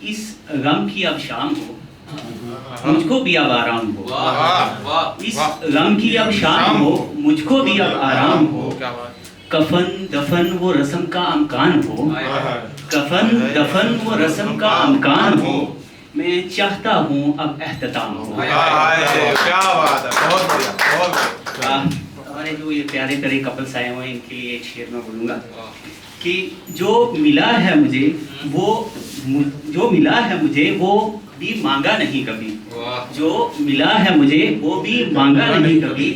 इस गम की अब शाम हो, मुझको भी अब आराम हो। इस गम की अब शाम हो, मुझको भी अब आराम हो। कफन दफन वो रस्म का अमकान हो, कफन दफन वो रस्म का अमकान हो। मैं चाहता हूँ अब एहतताम हो। क्या बात है, बहुत बढ़िया, बहुत बढ़िया। हमारे जो ये प्यारे प्यारे कपल्स आए हुए हैं, इनके लिए एक शेर में बोलूँगा कि जो मिला है मुझे वो भी मांगा नहीं कभी। जो मिला है मुझे वो भी मांगा नहीं कभी।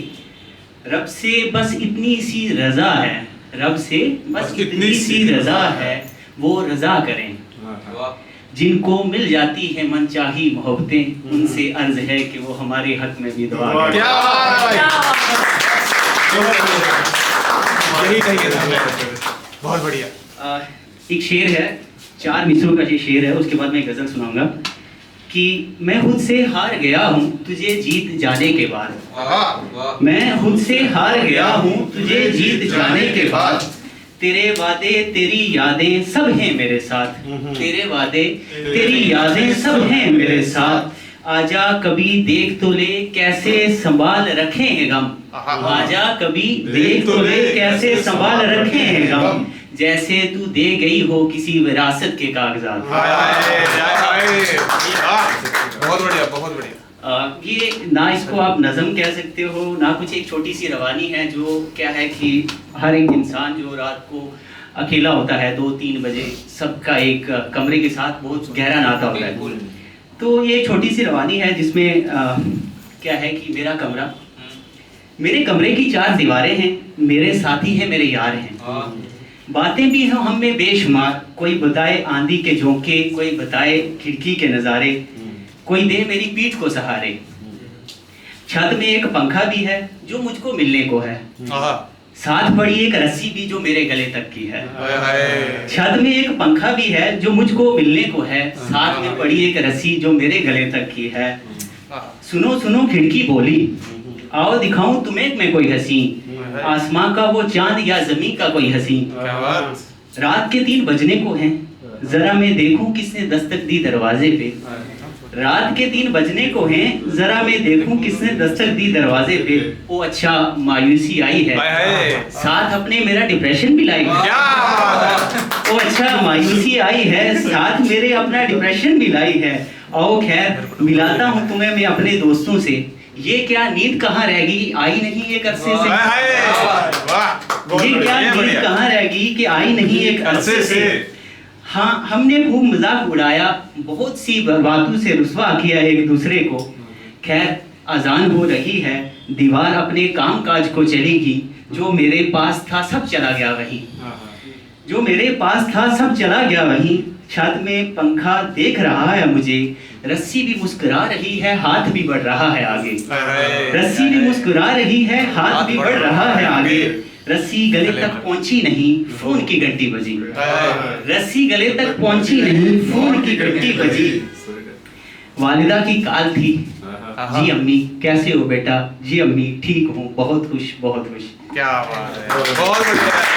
रब से बस इतनी सी रजा है, रब से बस इतनी सी रजा है, वो रजा करें। जिनको मिल जाती है मनचाही मोहब्बतें, उनसे अर्ज है कि वो हमारे हक में भी दुआ करें। क्या बात है भाई, यही चाहिए, बहुत बढ़िया। एक शेर है, 4 मिसरों का ये शेर है, उसके बाद मैं गजल सुनाऊंगा कि मैं खुद से हार गया हूँ तुझे जीत जाने के बाद। मैं खुद से हार गया हूँ तुझे जीत जाने के बाद। तेरे वादे तेरी यादें सब हैं मेरे साथ, तेरे वादे तेरी यादें सब हैं मेरे साथ। आजा कभी देख तो ले कैसे संभाल रखे हैं गम, आजा कभी देख तो ले कैसे संभाल रखे हैं गम। जैसे तू दे गई हो किसी विरासत के कागजात। बहुत बढ़िया, बहुत बढ़िया। ये ना इसको आप नज़म कह सकते हो, ना कुछ एक छोटी सी रवानी है जो क्या है कि हर एक इंसान जो रात को अकेला होता है 2-3 बजे, सबका एक कमरे के साथ बहुत गहरा नाता होता है। तो ये छोटी सी रवानी है जिसमें क्या है कि मेरा कमरा, मेरे कमरे की 4 दीवारें हैं, मेरे साथी हैं मेरे यार हैं। बातें भी हैं हम में बेशुमार, कोई बताए आंधी के झोंके, कोई बताए खिड़की के नज़ारे, कोई दे मेरी पीठ को सहारे। छत में एक पंखा भी है जो मुझको मिलने को है, साथ पड़ी एक रस्सी भी जो मेरे गले तक की है। छत में एक पंखा भी है जो मुझको मिलने को है, साथ में पड़ी एक रस्सी जो मेरे गले तक की है। सुनो सुनो खिड़की बोली, आओ दिखाऊं तुम्हें मैं कोई हंसी, आसमां का वो चांद या जमीन का कोई हंसी। रात के 3 बजने को हैं, जरा मैं देखूं किसने दस्तक दी दरवाजे पे। रात के 3 बजने को हैं, जरा मैं देखूं किसने दस्तक दी दरवाजे पे। ओ अच्छा मायूसी आई है, साथ अपने मेरा डिप्रेशन भी लाई है। ओ अच्छा मायूसी आई है, साथ मेरे अपना डिप्रेशन भी लाई है। आओ खैर मिलाता हूँ तुम्हें मैं अपने दोस्तों से, ये क्या नींद कहाँ रहेगी आई नहीं एक अरसे से। ये क्या नींद कहाँ रहेगी कि आई नहीं एक अरसे से। हाँ हमने खूब मजाक उड़ाया, बहुत सी बातों से रुस्वा किया एक दूसरे को। खैर अजान हो रही है, दीवार अपने काम काज को चलेगी। जो मेरे पास था सब चला गया वहीं, जो मेरे पास था सब चला गया वहीं। छत में पंखा देख रहा है मुझे, रस्सी भी मुस्कुरा रही है हाथ भी बढ़ रहा है आगे। रस्सी भी मुस्कुरा रही है हाथ भी बढ़ रहा है आगे। रस्सी गले तक पहुंची नहीं फोन की घंटी बजी, रस्सी गले तक पहुंची नहीं फोन की घंटी बजी। वालिदा की कॉल थी, जी अम्मी कैसे हो बेटा, जी अम्मी ठीक हूँ बहुत खुश बहुत खुश। क्या बात है, बहुत बढ़िया।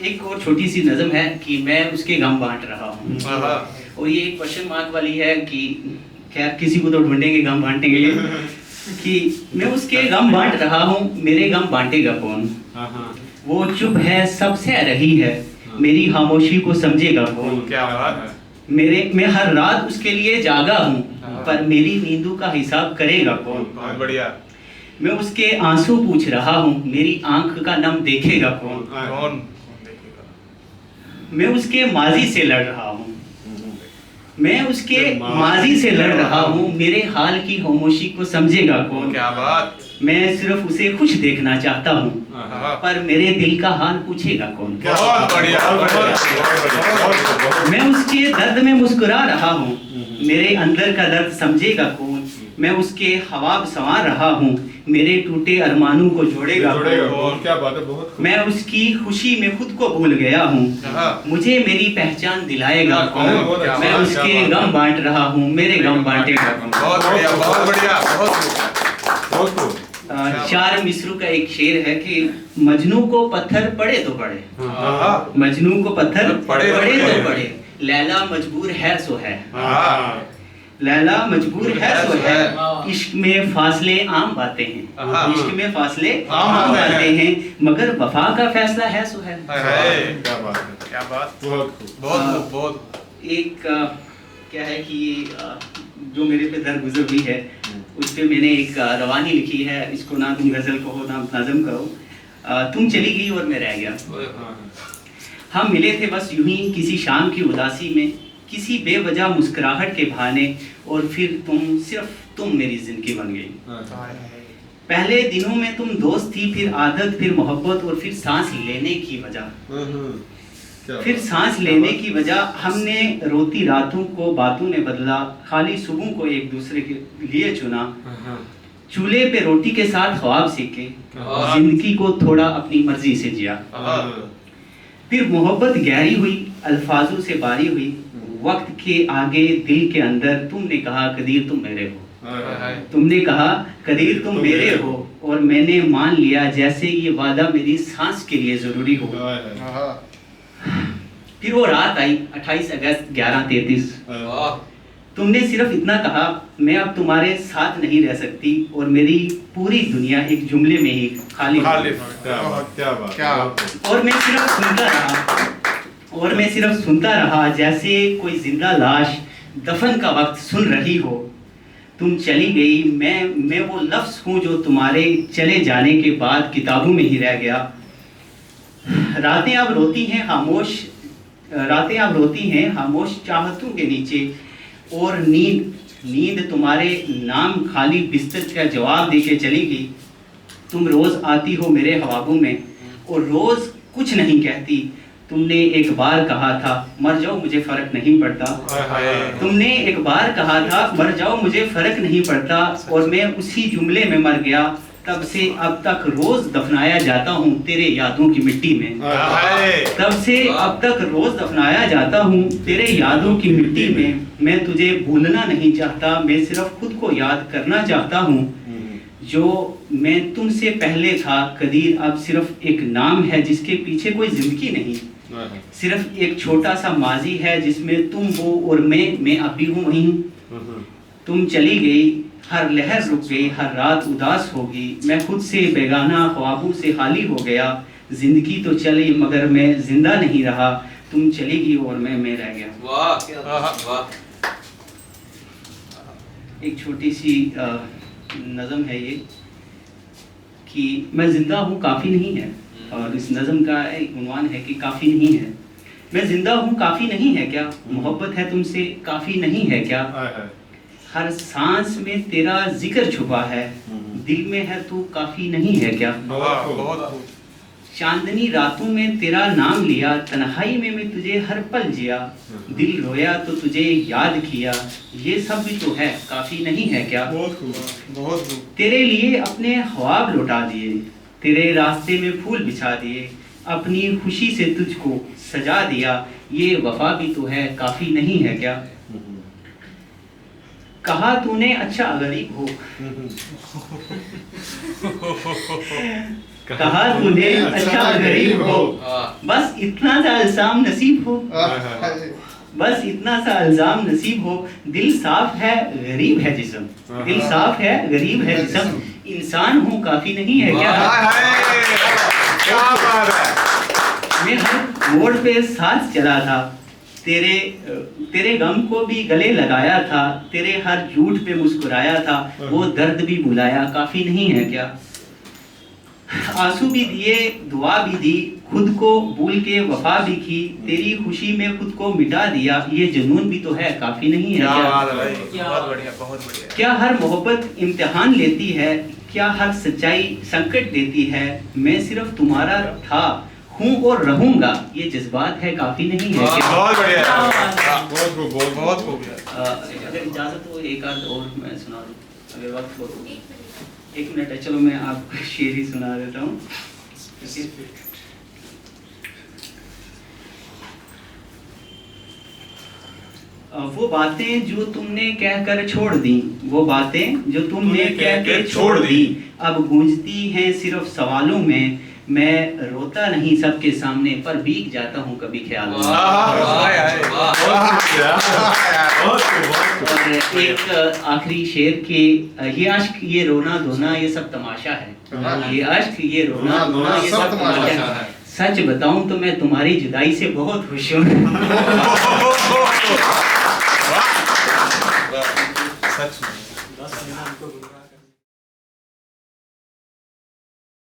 एक और छोटी सी नज़म है कि मैं उसके गम बांट रहा हूँ, और ये एक क्वेश्चन मार्क वाली है कि खैर किसी को तो ढूंढेंगे गम बांटने के लिए कि मैं उसके गम बांट रहा हूँ, मेरे गम बांटेगा कौन। वो चुप है सब सह रही है, मेरी खामोशी को समझेगा कौन। क्या बात है। मैं हर रात उसके लिए जागा हूँ, पर मेरी नींदों का हिसाब करेगा कौन। बहुत बढ़िया। मैं उसके आंसू पूछ रहा हूँ, मेरी आंख का नम देखेगा कौन। मैं उसके माजी से लड़ रहा हूँ, मैं उसके माजी से लड़ रहा हूँ, मेरे हाल की खामोशी को समझेगा कौन। क्या बात। मैं सिर्फ उसे खुश देखना चाहता हूँ, पर मेरे दिल का हाल पूछेगा कौन। बहुत बढ़िया। मैं उसके दर्द में मुस्कुरा रहा हूँ, मेरे अंदर का दर्द समझेगा कौन। मैं उसके ख्वाब संवार रहा हूँ, मेरे टूटे अरमानों को जोड़ेगा कौन। क्या बात है, बहुत। मैं उसकी खुशी में खुद को भूल गया हूँ, मुझे मेरी पहचान दिलाएगा कौन। मैं उसके गम बांट रहा हूँ, मेरे गम बांटेगा कौन। बहुत बढ़िया, बहुत बढ़िया, बहुत। चार मिसरों का एक शेर है कि मजनू को पत्थर पड़े तो पड़े, मजनू को पत्थर पड़े तो पड़े, लैला मजबूर है सो है, लैला मजबूर है सो है, इश्क में फासले आम बातें हैं, इश्क में फासले आम बातें हैं, मगर वफा का फैसला है सो है। क्या बात है, क्या बात, बहुत एक क्या है कि जो मेरे पे दर गुजर हुई है उस पे मैंने एक रवानी लिखी है, इसको ना तुम गजल कहो ना नज़म कहो। तुम चली गई और मैं रह गया, हम मिले थे बस यूं ही किसी शाम की उदासी में, किसी बेवजह मुस्कुराहट के बहाने, और फिर सिर्फ तुम मेरी जिंदगी बन गई। पहले दिनों में तुम दोस्त थी, फिर आदत, फिर मोहब्बत, और फिर सांस लेने की वजह, फिर सांस लेने की वजह हमने रोती रातों को बातों ने बदला, खाली सुबह को एक दूसरे के लिए चुना, चूल्हे पे रोटी के साथ ख्वाब सीखे, जिंदगी को थोड़ा अपनी मर्जी से जिया। फिर मोहब्बत गहरी हुई, अल्फाजों से बारी हुई, वक्त के आगे दिल के अंदर तुमने कहा कदीर तुम मेरे हो, तुमने कहा कदीर तुम मेरे हो, और मैंने मान लिया जैसे ये वादा मेरी सांस के लिए जरूरी हो। फिर वो रात आई 28 अगस्त 11:33, तुमने सिर्फ इतना कहा मैं अब तुम्हारे साथ नहीं रह सकती, और मेरी पूरी दुनिया एक जुमले में ही खाली। क्या और मैं सिर्फ सुनता रहा, और मैं सिर्फ सुनता रहा जैसे कोई जिंदा लाश दफन का वक्त सुन रही हो। तुम चली गई, मैं वो लफ्ज हूँ जो तुम्हारे चले जाने के बाद किताबों में ही रह गया। रातें अब रोती हैं खामोश, रातें अब रोती हैं खामोश चाहतों के नीचे, और नींद तुम्हारे नाम खाली बिस्तर का जवाब देके चली गई। तुम रोज आती हो मेरे ख्वाबों में, और रोज कुछ नहीं कहती। तुमने एक बार कहा था मर जाओ मुझे फर्क नहीं पड़ता, तुमने एक बार कहा था मर जाओ मुझे फर्क नहीं पड़ता, और मैं उसी जुमले में मर गया। तब से अब तक रोज दफनाया जाता हूँ तेरे यादों की मिट्टी में, तब से अब तक रोज दफनाया जाता हूँ तेरे यादों की मिट्टी में। मैं तुझे भूलना नहीं चाहता, मैं सिर्फ खुद को याद करना चाहता हूँ। जो मैं तुमसे पहले था कदीर अब सिर्फ एक नाम है जिसके पीछे कोई जिंदगी नहीं, सिर्फ एक छोटा सा माजी है जिसमें तुम हो और मैं अभी हूँ वहीं। तुम चली गई, हर लहर रुक गई, हर रात उदास होगी, मैं खुद से बेगाना ख्वाबों से खाली हो गया। जिंदगी तो चली मगर मैं जिंदा नहीं रहा, तुम चली गई और मैं रह गया। वाह क्या वाह। एक छोटी सी नज़म है ये कि मैं जिंदा हूँ काफ़ी नहीं है, और इस नज़म का एक उन्वान है कि काफ़ी नहीं है। मैं जिंदा हूँ काफ़ी नहीं है क्या, मोहब्बत है तुमसे काफ़ी नहीं है क्या, हर सांस में तेरा जिक्र छुपा है, दिल में है तू काफ़ी नहीं है क्या। चांदनी रातों में तेरा नाम लिया, तन्हाई में मैं तुझे हर पल जिया, दिल रोया तो तुझे याद किया, ये सब भी तो है काफ़ी नहीं है क्या। बहुत तेरे लिए अपने ख्वाब लौटा दिए, तेरे रास्ते में फूल बिछा दिए, अपनी खुशी से तुझको सजा दिया, ये वफा भी तो है काफ़ी नहीं है क्या। कहा तूने अच्छा गरीब हो, कहा तूने अच्छा गरीब हो, बस इतना सा इल्जाम नसीब हो, बस इतना सा इल्जाम नसीब हो, दिल साफ है गरीब है जिस्म, दिल साफ है गरीब है जिस्म, इंसान हूँ काफ़ी नहीं है क्या। मैं हर मोड़ पे साथ चला था, तेरे गम को भी गले लगाया था, तेरे हर झूठ पे मुस्कुराया था, वो दर्द भी बुलाया काफ़ी नहीं है क्या। आंसू भी दिए दुआ भी दी, खुद को भूल के वफा भी की, तेरी खुशी में खुद को मिटा दिया, ये जुनून भी तो है काफ़ी नहीं है क्या। बहुत बढ़िया। क्या हर मोहब्बत इम्तिहान लेती है, क्या हर सच्चाई संकट देती है, मैं सिर्फ तुम्हारा था हूँ और रहूंगा, ये जज्बात है काफ़ी नहीं है क्या। बहुत बढ़िया, बहुत खूब। अगर इजाज़त हो एक आध और मैं सुना दूँ अगर वक्त हो। 1 मिनट है, चलो मैं आपको शेर ही सुना देता हूँ। वो बातें जो तुमने कहकर छोड़ दी, वो बातें जो तुमने कहकर छोड़ दी, अब गूंजती हैं सिर्फ सवालों में। मैं रोता नहीं सबके सामने, पर भीग जाता हूँ कभी ख्याल में। और एक आखिरी शेर के, ये अश्क ये रोना धोना ये सब तमाशा है, ये अश्क ये रोना धोना ये सब तमाशा है। सच बताऊं तो मैं तुम्हारी जुदाई से बहुत खुश हूँ।